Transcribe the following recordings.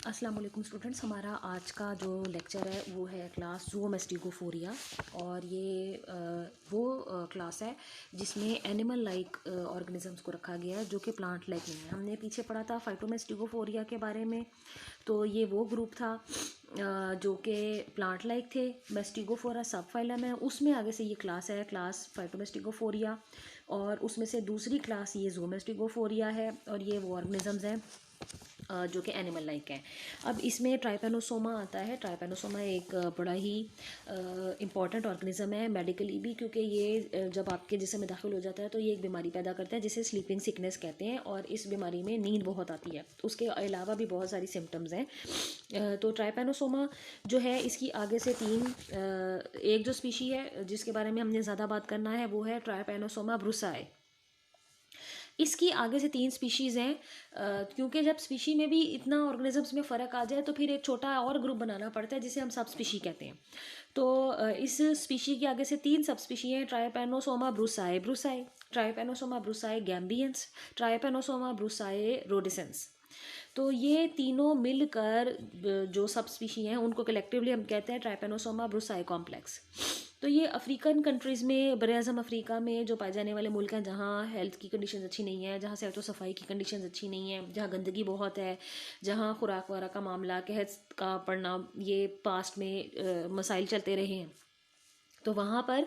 अस्सलाम वालेकुम स्टूडेंट्स। हमारा आज का जो लेक्चर है वो है क्लास ज़ूओमास्टिगोफोरिया। और ये वो क्लास है जिसमें एनिमल लाइक ऑर्गेनिजम्स को रखा गया है जो कि प्लांट लाइक नहीं है। हमने पीछे पढ़ा था फाइटोमास्टिगोफोरिया के बारे में, तो ये वो ग्रुप था जो कि प्लांट लाइक थे। मेस्टिगोफोरा सब फाइलम है, उसमें आगे से ये क्लास है, क्लास फाइटोमास्टिगोफोरिया। और उसमें से दूसरी क्लास ये ज़ूओमास्टिगोफोरिया है और ये वो ऑर्गेनिजम्स हैं जो कि एनिमल लाइक है। अब इसमें ट्राइपेनोसोमा आता है। ट्राइपेनोसोमा एक बड़ा ही इम्पॉर्टेंट ऑर्गेनिज्म है मेडिकली भी, क्योंकि ये जब आपके जिस्म में दाखिल हो जाता है तो ये एक बीमारी पैदा करता है जिसे स्लीपिंग सिकनेस कहते हैं। और इस बीमारी में नींद बहुत आती है, उसके अलावा भी बहुत सारी सिम्टम्स हैं। तो ट्राइपेनोसोमा जो है इसकी आगे से एक जो स्पीशी है जिसके बारे में हमने ज़्यादा बात करना है वो है ट्राइपेनोसोमा ब्रुसाए। इसकी आगे से 3 स्पीशीज़ हैं, क्योंकि जब स्पीशी में भी इतना ऑर्गेनिजम्स में फ़र्क आ जाए तो फिर एक छोटा और ग्रुप बनाना पड़ता है जिसे हम सब स्पीशी कहते हैं। तो इस स्पीशी के आगे से 3 सब स्पीशी हैं। Trypanosoma brucei brucei, Trypanosoma brucei gambiense, Trypanosoma brucei rhodesiense. तो ये तीनों मिलकर जो सब स्पीशी हैं उनको कलेक्टिवली हम कहते हैं ट्राइपेनोसोमा ब्रुसाए कॉम्प्लेक्स। तो ये अफ्रीकन कंट्रीज़ में, बरअज़म अफ्रीका में जो पाए जाने वाले मुल्क हैं जहाँ हेल्थ की कंडीशन अच्छी नहीं है, जहाँ सेहत व सफाई की कंडीशन अच्छी नहीं है, जहाँ गंदगी बहुत है, जहाँ खुराक वगैरह का मामला, कहत का पड़ना, ये पास्ट में मसाइल चलते रहे हैं, तो वहाँ पर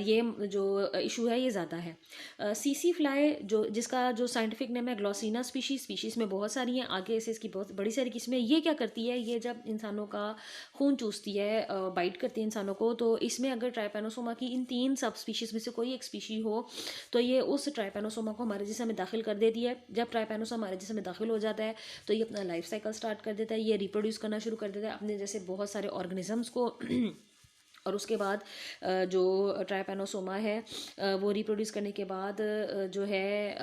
ये जो इशू है ये ज़्यादा है। सीसी फ्लाई जो जिसका जो साइंटिफिक नेम है ग्लॉसिना स्पीशीज़ में बहुत सारी हैं, आगे से इसकी बहुत बड़ी सारी किस्में। ये क्या करती है, ये जब इंसानों का खून चूसती है, बाइट करती है इंसानों को, तो इसमें अगर ट्राइपेनोसोमा की इन 3 सब स्पीशीज़ में से कोई एक स्पीशी हो तो ये उस ट्राइपेनोसोमा को हमारे जिस्म में दाखिल कर देती है। जब ट्राइपेनोसोमा हमारे जिस्म में दाखिल हो जाता है तो ये अपना लाइफ साइकिल स्टार्ट कर देता है, ये रिप्रोड्यूस करना शुरू कर देता है अपने जैसे बहुत सारे ऑर्गेनिजम्स को। और उसके बाद जो ट्राइपेनोसोमा है वो रिप्रोड्यूस करने के बाद जो है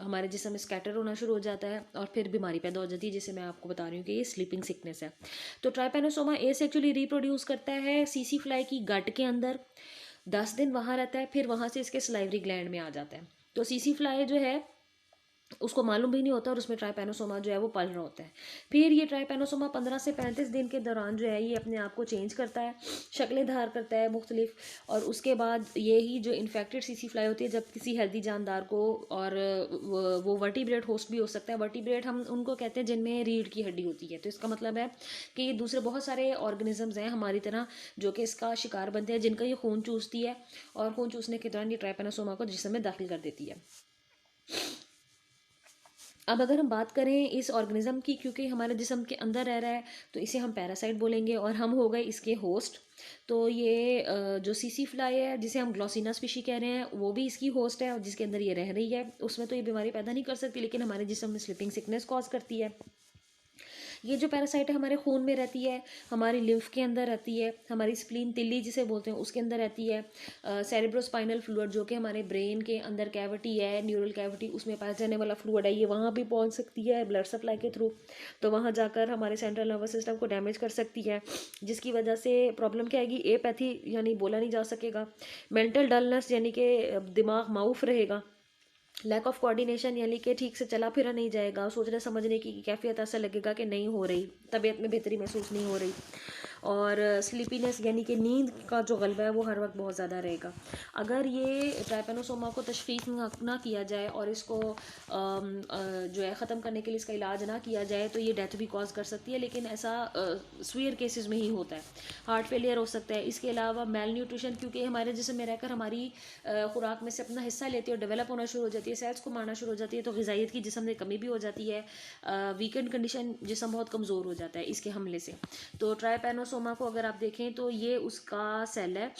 हमारे जिस्म में स्कैटर होना शुरू हो जाता है और फिर बीमारी पैदा हो जाती है, जिसे मैं आपको बता रही हूँ कि ये स्लीपिंग सिकनेस है। तो ट्राइपेनोसोमा ए से एक्चुअली रिप्रोड्यूस करता है सीसी फ्लाई की गट के अंदर, 10 दिन वहाँ रहता है, फिर वहाँ से इसके सलाइवरी ग्लैंड में आ जाता है। तो सीसी फ्लाई जो है उसको मालूम भी नहीं होता और उसमें ट्राइपेनोसोमा जो है वो पल रहा होता है। फिर ये ट्राइपेनोसोमा 15 से 35 दिन के दौरान जो है ये अपने आप को चेंज करता है, शक्लें धार करता है मुख्तलिफ। और उसके बाद ये ही जो इन्फेक्टेड सीसी फ्लाई होती है, जब किसी हेल्दी जानदार को, और वो वर्टिब्रेट होस्ट भी हो सकता है। वर्टिब्रेट हम उनको कहते हैं जिनमें रीढ़ की हड्डी होती है। तो इसका मतलब है कि ये दूसरे बहुत सारे ऑर्गेनिजम्स हैं हमारी तरह जो कि इसका शिकार बनते हैं, जिनका ये खून चूसती है और खून चूसने के दौरान ये ट्राइपेनोसोमा को जिस्म में दाखिल कर देती है। अब अगर हम बात करें इस ऑर्गेनिज्म की, क्योंकि हमारे जिस्म के अंदर रह रहा है तो इसे हम पैरासाइट बोलेंगे और हम हो गए इसके होस्ट। तो ये जो सीसी फ्लाई है जिसे हम ग्लॉसिना स्पीशी कह रहे हैं वो भी इसकी होस्ट है और जिसके अंदर ये रह रही है। उसमें तो ये बीमारी पैदा नहीं कर सकती, लेकिन हमारे जिस्म में स्लीपिंग सिकनेस कॉज करती है। ये जो पैरासाइट है हमारे खून में रहती है, हमारी लिम्फ के अंदर रहती है, हमारी स्प्लीन तिल्ली जिसे बोलते हैं उसके अंदर रहती है। सेरेब्रोस्पाइनल फ्लूइड जो कि हमारे ब्रेन के अंदर कैविटी है, न्यूरल कैविटी, उसमें पाया जाने वाला फ्लूइड है, ये वहाँ भी पहुँच सकती है ब्लड सप्लाई के थ्रू। तो वहाँ जाकर हमारे सेंट्रल नर्वस सिस्टम को डैमेज कर सकती है, जिसकी वजह से प्रॉब्लम क्या आएगी, एपैथी यानी बोला नहीं जा सकेगा, मेंटल डलनेस यानी कि दिमाग माउफ रहेगा, लैक ऑफ कोऑर्डिनेशन यानी कि ठीक से चला फिरा नहीं जाएगा, सोचने समझने की कैफियत ऐसा लगेगा कि नहीं हो रही, तबीयत में बेहतरी महसूस नहीं हो रही। और स्लीपीनेस यानी कि नींद का जो गलबा है वो हर वक्त बहुत ज़्यादा रहेगा। अगर ये ट्राइपेनोसोमा को तशख़ीस ना किया जाए और इसको जो है ख़त्म करने के लिए इसका इलाज ना किया जाए तो ये डेथ भी कॉज कर सकती है, लेकिन ऐसा स्वीयर केसेस में ही होता है। हार्ट फेलियर हो सकता है। इसके अलावा मेल न्यूट्रिशन, क्योंकि हमारे जिस्म में रहकर हमारी खुराक में से अपना हिस्सा लेती है और डेवलप होना शुरू हो जाती है, सेल्स को मारना शुरू हो जाती है, तो ग़िज़ाइयत की जिस्म में कमी भी हो जाती है। वीकेंड कंडीशन, जिस्म बहुत कमज़ोर हो जाता है इसके हमले से। तो ट्राइपेनोसोमा को अगर आप देखें तो ये उसका सेल है।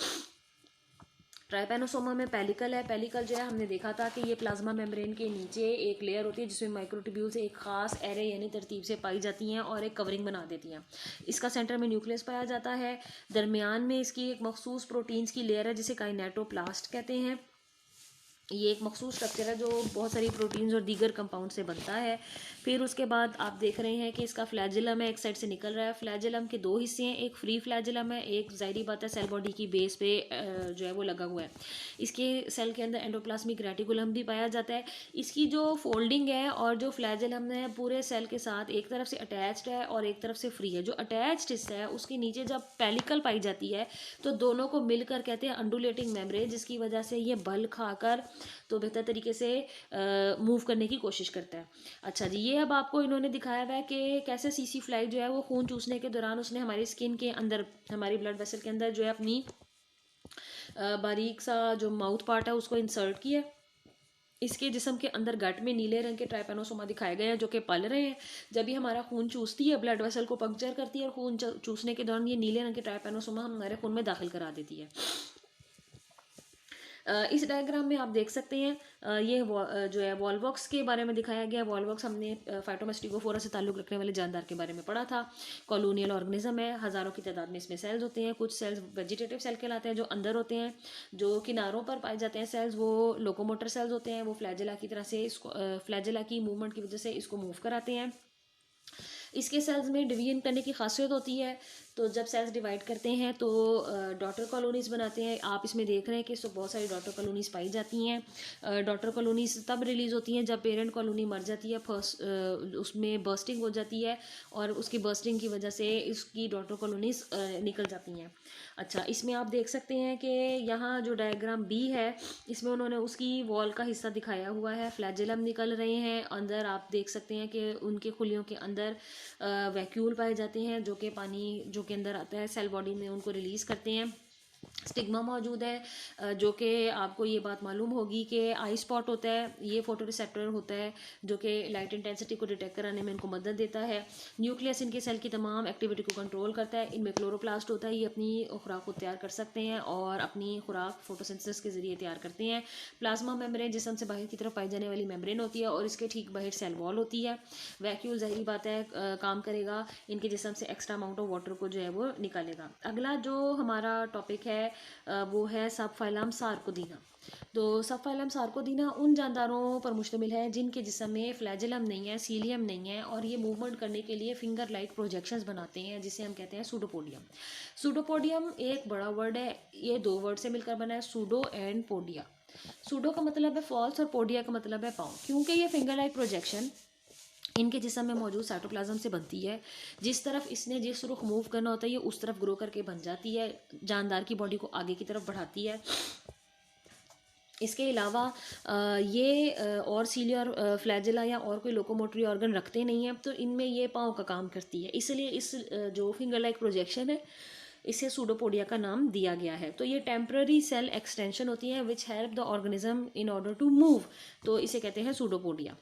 ट्राइपेनोसोमा में पेलिकल है। पेलिकल जो है हमने देखा था कि ये प्लाज्मा मेम्ब्रेन के नीचे एक लेयर होती है जिसमें माइक्रोट्यूब्यूल्स एक खास एरे यानी तरतीब से पाई जाती हैं और एक कवरिंग बना देती हैं। इसका सेंटर में न्यूक्लियस पाया जाता है, दरमियान में इसकी एक मखसूस प्रोटीन्स की लेयर है जिसे काइनेटोप्लास्ट कहते हैं। ये एक मखसूस स्ट्रक्चर है जो बहुत सारी प्रोटीन्स और दीगर कंपाउंड से बनता है। फिर उसके बाद आप देख रहे हैं कि इसका फ्लैजिलम है, एक साइड से निकल रहा है। फ्लैजिलम के दो हिस्से हैं, एक फ्री फ्लैजिलम है, एक ज़ाहिरी बात है सेल बॉडी की बेस पे जो है वो लगा हुआ है। इसके सेल के अंदर एंडोप्लाज्मिक रेटिकुलम भी पाया जाता है। इसकी जो फोल्डिंग है और जो फ्लैजिलम है पूरे सेल के साथ एक तरफ से अटैच्ड है और एक तरफ से फ्री है। जो अटैच्ड हिस्सा है उसके नीचे जब पेलिकल पाई जाती है तो दोनों को मिलकर कहते हैं अंडुलेटिंग मेम्ब्रेन, जिसकी वजह से ये बल खाकर तो बेहतर तरीके से मूव करने की कोशिश करता है। अच्छा जी, ये अब आपको इन्होंने दिखाया हुआ है कि कैसे सीसी फ्लाई जो है वो खून चूसने के दौरान उसने हमारी स्किन के अंदर, हमारी ब्लड वेसल के अंदर जो है अपनी बारीक सा जो माउथ पार्ट है उसको इंसर्ट किया। इसके जिस्म के अंदर गट में नीले रंग के ट्राइपेनोसोमा दिखाए गए हैं जो कि पल रहे हैं। जब भी हमारा खून चूसती है ब्लड वेसल को पंक्चर करती है और खून चूसने के दौरान ये नीले रंग के ट्राइपेनोसोमा हमारे खून में दाखिल करा देती है। इस डायग्राम में आप देख सकते हैं ये जो है वॉलवॉक्स के बारे में दिखाया गया। वॉलवॉक्स हमने फाइटोमेस्टिगोफोरा से ताल्लुक़ रखने वाले जानदार के बारे में पढ़ा था। कॉलोनियल ऑर्गेनिज्म है, हज़ारों की तादाद में इसमें सेल्स होते हैं। कुछ सेल्स वेजिटेटिव सेल कहलाते हैं जो अंदर होते हैं। जो किनारों पर पाए जाते हैं सेल्स वो लोकोमोटर सेल्स होते हैं। वो फ्लैजेला की तरह से इसको फ्लैजेला की मूवमेंट की वजह से इसको मूव कराते हैं। इसके सेल्स में डिवीजन करने की खासियत होती है। तो जब सेल्स डिवाइड करते हैं तो डॉटर कॉलोनीज बनाते हैं। आप इसमें देख रहे हैं कि इसमें बहुत सारी डॉटर कॉलोनीज पाई जाती हैं। डॉटर कॉलोनीज तब रिलीज़ होती हैं जब पेरेंट कॉलोनी मर जाती है, फर्स्ट उसमें बर्स्टिंग हो जाती है और उसकी बर्स्टिंग की वजह से इसकी डॉटर कॉलोनीज निकल जाती हैं। अच्छा, इसमें आप देख सकते हैं कि यहाँ जो डायग्राम बी है इसमें उन्होंने उसकी वॉल का हिस्सा दिखाया हुआ है। फ्लैजिलम निकल रहे हैं अंदर, आप देख सकते हैं कि उनके खुलियों के अंदर वैक्यूल पाए जाते हैं जो कि पानी जो के अंदर आता है सेल बॉडी में उनको रिलीज़ करते हैं। स्टिग्मा मौजूद है जो कि आपको ये बात मालूम होगी कि आई स्पॉट होता है, ये फोटो रिसेप्टर होता है जो कि लाइट इंटेंसिटी को डिटेक्ट कराने में इनको मदद देता है। न्यूक्लियस इनके सेल की तमाम एक्टिविटी को कंट्रोल करता है। इनमें क्लोरोप्लास्ट होता है, ये अपनी खुराक को तैयार कर सकते हैं और अपनी खुराक फोटोसिंथेसिस के जरिए तैयार करते हैं। प्लाज्मा मेम्ब्रेन जिस्म से बाहर की तरफ पाई जाने वाली मेम्ब्रेन होती है और इसके ठीक बाहर सेल वॉल होती है। वैक्यूल ज़ाहिरी बात है काम करेगा, इनके जिस्म से एक्स्ट्रा अमाउंट ऑफ वाटर को जो है वो निकालेगा। अगला जो हमारा टॉपिक है वो है सबफाइलम सार्कोदीना। तो सबफाइलम सार्कोदीना उन जानदारों पर मुश्तमिल है जिनके जिस्म में फ्लैजिलम नहीं है, सीलियम नहीं है और ये मूवमेंट करने के लिए फिंगर लाइक प्रोजेक्शंस बनाते हैं जिसे हम कहते हैं सूडोपोडियम। सूडोपोडियम एक बड़ा वर्ड है, ये दो वर्ड से मिलकर बना है, सूडो एंड पोडिया। सूडो का मतलब है फॉल्स और पोडिया का मतलब है पाँव। क्योंकि ये फिंगर लाइक प्रोजेक्शन इनके जिस्म में मौजूद साइटोप्लाज्म से बनती है। जिस तरफ इसने जिस रुख मूव करना होता है ये उस तरफ ग्रो करके बन जाती है, जानदार की बॉडी को आगे की तरफ बढ़ाती है। इसके अलावा ये और सीलियर फ्लैजिला या और कोई लोकोमोटरी ऑर्गन रखते नहीं हैं, तो इनमें ये पाँव का काम करती है। इसलिए इस जो फिंगर लाइक प्रोजेक्शन है इसे सूडोपोडिया का नाम दिया गया है। तो ये टेम्पररी सेल एक्सटेंशन होती है which help the organism in order to move, तो इसे कहते हैं सूडोपोडिया।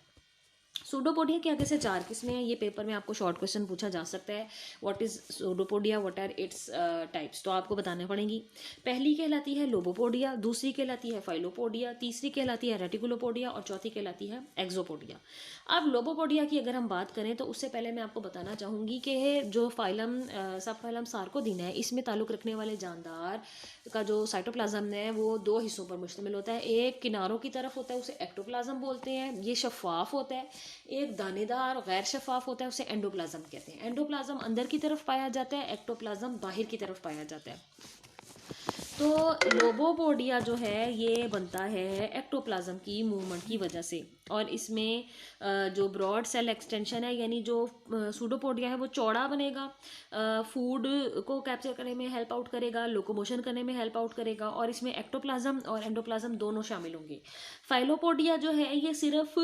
सूडोपोडिया के आगे से 4 किस्में हैं। ये पेपर में आपको शॉर्ट क्वेश्चन पूछा जा सकता है, what is pseudopodia, what are its types, तो आपको बताने पड़ेंगी। पहली कहलाती है लोबोपोडिया, दूसरी कहलाती है फाइलोपोडिया, तीसरी कहलाती है रेटिकुलोपोडिया और चौथी कहलाती है एक्सोपोडिया। अब लोबोपोडिया की अगर हम बात करें तो उससे पहले मैं आपको बताना चाहूँगी कि जो फाइलम सबफाइलम सार्कोदीना है इसमें ताल्लुक़ रखने वाले जानदार का जो साइटोप्लाज्म है वो 2 हिस्सों पर मुश्तमिल होता है। एक किनारों की तरफ होता है उसे एक्टोप्लाज्म बोलते हैं, ये शफाफ होता है। एक दानेदार और गैर शफाफ होता है उसे एंडोप्लाज्म कहते हैं। एंडोप्लाज्म अंदर की तरफ पाया जाता है, एक्टोप्लाज्म बाहर की तरफ पाया जाता है। तो लोबोपोडिया जो है ये बनता है एक्टोप्लाज्म की मूवमेंट की वजह से और इसमें जो ब्रॉड सेल एक्सटेंशन है यानी जो सूडोपोडिया है वो चौड़ा बनेगा, फूड को कैप्चर करने में हेल्प आउट करेगा, लोकोमोशन करने में हेल्प आउट करेगा और इसमें एक्टोप्लाज्म और एंडोप्लाज्म दोनों शामिल होंगे। फाइलोपोडिया जो है ये सिर्फ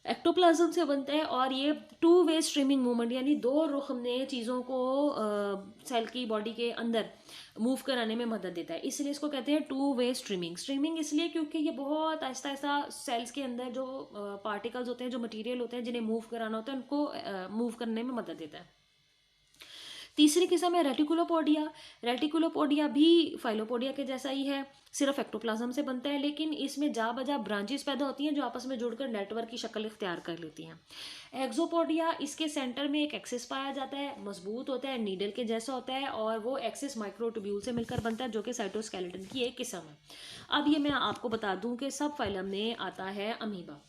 एक्टोप्लाज्म से बनता है और ये 2 वे स्ट्रीमिंग मूवमेंट यानी 2 रुख में चीज़ों को सेल की बॉडी के अंदर मूव कराने में मदद देता है, इसलिए इसको कहते हैं 2 वे स्ट्रीमिंग। स्ट्रीमिंग इसलिए क्योंकि ये बहुत आहिस्ता आहिस्ता सेल्स के अंदर जो पार्टिकल्स होते हैं, जो मटेरियल होते हैं जिन्हें मूव कराना होता है उनको मूव करने में मदद देता है। तीसरी किस्म है रेटिकुलोपोडिया। रेटिकुलोपोडिया भी फाइलोपोडिया के जैसा ही है, सिर्फ एक्टोप्लाज्म से बनता है, लेकिन इसमें जा बजा ब्रांचेस पैदा होती हैं जो आपस में जुड़कर नेटवर्क की शक्ल इख्तियार कर लेती हैं। एक्सोपोडिया, इसके सेंटर में एक एक्सिस पाया जाता है, मजबूत होता है, नीडल के जैसा होता है, और वो एक्सिस माइक्रोट्यूब्यूल से मिलकर बनता है जो कि साइटोस्केलेटन की एक किस्म है। अब ये मैं आपको बता दूं कि सब फाइलम में आता है अमीबा।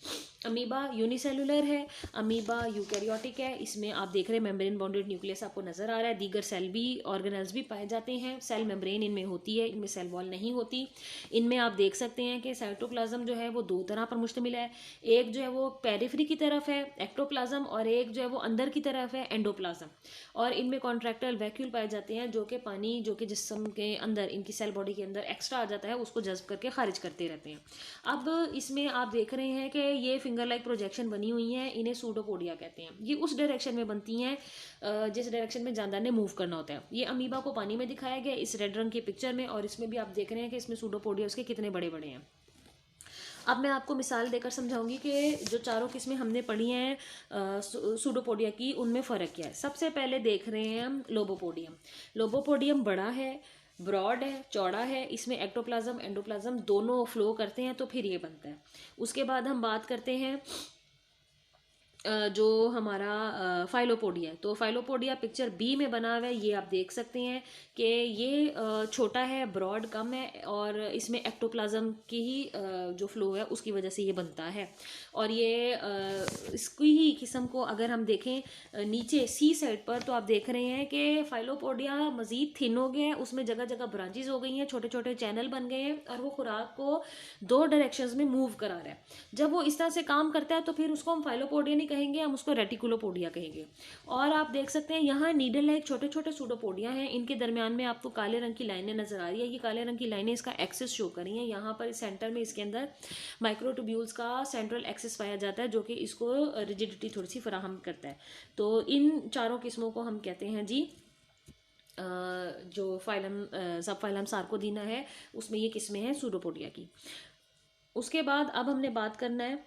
अमीबा यूनिसेलुलर है, अमीबा यूकैरियोटिक है, इसमें आप देख रहे हैं मेम्ब्रेन बाउंडेड न्यूक्लियस आपको नजर आ रहा है, दीगर सेल भी ऑर्गेनल्स भी पाए जाते हैं, सेल मेम्ब्रेन इनमें होती है, इनमें सेल वॉल नहीं होती। इनमें आप देख सकते हैं कि साइटोप्लाज्म जो है वो दो तरह पर मुश्तमिल है, एक जो है वो पेरिफेरी की तरफ है एक्टोप्लाज्म, और एक जो है वो अंदर की तरफ है एंडोप्लाज्म। और इनमें कॉन्ट्रैक्टाइल वैक्यूल पाए जाते हैं जो कि पानी जो कि जिस्म के अंदर इनकी सेल बॉडी के अंदर एक्स्ट्रा आ जाता है उसको जज्ब करके खारिज करते रहते हैं। अब इसमें आप देख रहे हैं कि ये फिंगर लाइक प्रोजेक्शन बनी हुई हैं, इन्हें सूडोपोडिया कहते हैं। ये उस डायरेक्शन में बनती हैं जिस डायरेक्शन में जानदार ने मूव करना होता है। ये अमीबा को पानी में दिखाया गया इस रेड रंग की पिक्चर में, और इसमें भी आप देख रहे हैं कि इसमें सूडोपोडिया उसके कितने बड़े बड़े हैं। अब मैं आपको मिसाल देकर समझाऊंगी कि जो चारों किस्में हमने पढ़ी हैं सूडोपोडिया की, उनमें फ़र्क क्या है। सबसे पहले देख रहे हैं हम लोबोपोडियम। लोबोपोडियम बड़ा है, ब्रॉड है, चौड़ा है, इसमें एक्टोप्लाज्म एंडोप्लाज्म दोनों फ्लो करते हैं, तो फिर ये बनता है। उसके बाद हम बात करते हैं जो हमारा फाइलोपोडिया है। तो फाइलोपोडिया पिक्चर बी में बना हुआ है, ये आप देख सकते हैं कि ये छोटा है, ब्रॉड कम है, और इसमें एक्टोप्लाज्म की ही जो फ्लो है उसकी वजह से ये बनता है। और ये इसकी ही किस्म को अगर हम देखें नीचे सी साइड पर, तो आप देख रहे हैं कि फाइलोपोडिया मजीद थिन हो गया है, उसमें जगह जगह ब्रांचेज हो गई हैं, छोटे छोटे चैनल बन गए हैं, और वो खुराक को दो डायरेक्शंस में मूव करा रहा है। जब वो इस तरह से काम करता है तो फिर उसको हम फाइलोपोडिया नहीं कहेंगे, हम उसको रेटिकुलोपोडिया कहेंगे। और आप देख सकते हैं यहाँ नीडल लाइक छोटे छोटे सूडोपोडिया हैं, इनके दरमियान में आपको काले रंग की लाइनें नजर आ रही है। ये काले रंग की लाइनें इसका एक्सिस शो कर रही हैं। यहाँ पर सेंटर में इसके अंदर माइक्रोट्यूब्यूल्स का सेंट्रल एक्सिस पाया जाता है जो कि इसको रिजिडिटी थोड़ी सी फराहम करता है। तो इन चारों किस्मों को हम कहते हैं जी जो फाइलम सब फाइलम सार्कोदीना है उसमें ये किस्में हैं सूडोपोडिया की। उसके बाद अब हमने बात करना है